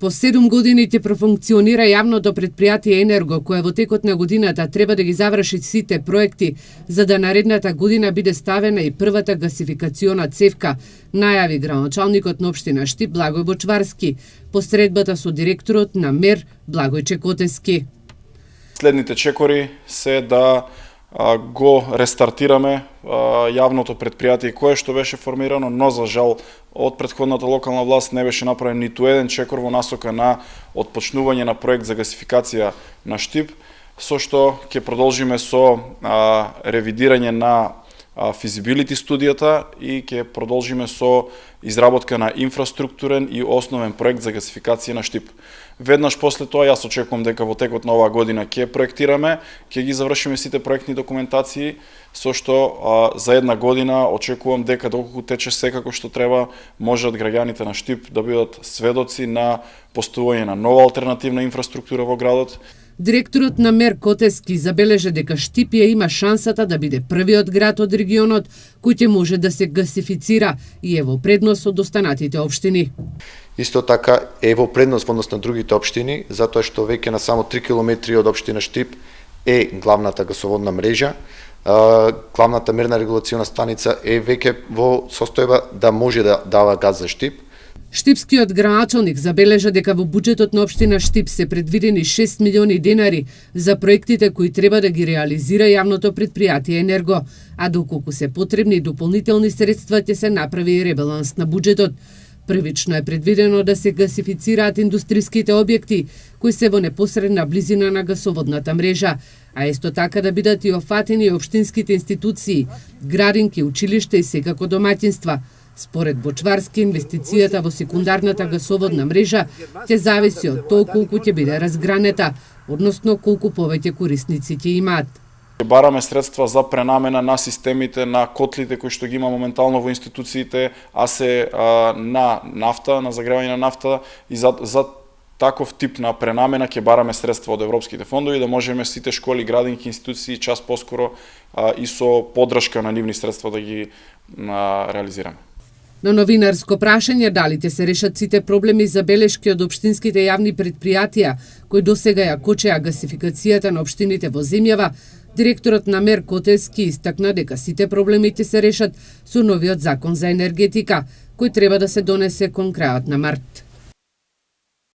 По 7 години ќе профункционира јавното предпријатие Енерго, кое во текот на годината треба да ги заврши сите проекти, за да наредната година биде ставена и првата гасификациона цевка, најави градоначалникот на општина Штип Благој Бочварски, по средбата со директорот на МЕР Благој Чекотески. Следните чекори се да го рестартираме јавното предпријатие кое што беше формирано, но за жал од претходната локална власт не беше направен ниту еден чекор во насока на отпочнување на проект за гасификација на Штип, со што ќе продолжиме со ревидирање на физибилити студијата и ќе продолжиме со изработка на инфраструктурен и основен проект за гасификација на Штип. Веднаш после тоа јас очекувам дека во текот на оваа година ќе проектираме, ќе ги завршиме сите проектни документации, со што за една година очекувам дека доколку тече секако што треба, можат граѓаните на Штип да бидат сведоци на постојање на нова алтернативна инфраструктура во градот. Директорот на МЕР Котески забележа дека Штип ја има шансата да биде првиот град од регионот кој ќе може да се гасифицира и е во предност од останатите општини. Исто така е во предност во однос на другите општини, затоа што веќе на само 3 километри од општина Штип е главната гасоводна мрежа. Главната мерна регулациона станица е веќе во состојба да може да дава газ за Штип. Штипскиот градоначалник забележа дека во буџетот на општина Штип се предвидени 6 милиони денари за проектите кои треба да ги реализира јавното предпријатие Енерго, а доколку се потребни дополнителни средства ќе се направи и ребаланс на буџетот. Првично е предвидено да се гасифицираат индустриските објекти кои се во непосредна близина на гасоводната мрежа, а исто така да бидат и офатени општинските институции, градинки, училишта и секако домаќинства. Според Бочварски, инвестицијата во секундарната гасоводна мрежа ќе зависи од тоа колку ќе биде разгранета, односно колку повеќе корисници ќе имаат. Бараме средства за пренамена на системите, на котлите кои што ги има моментално во институциите, а се на нафта, на загревање на нафта, и за таков тип на пренамена ќе бараме средства од европските фондови да можеме сите школи, градинки, институции час поскоро и со поддршка на нивни средства да ги реализираме. На новинарско прашање дали ќе се решат сите проблеми и забелешки од општинските јавни предпријатија кои досега ја кочеа гасификацијата на општините во земјава, директорот на МЕР Котески истакна дека сите проблеми ќе се решат со новиот закон за енергетика, кој треба да се донесе кон крајот на март.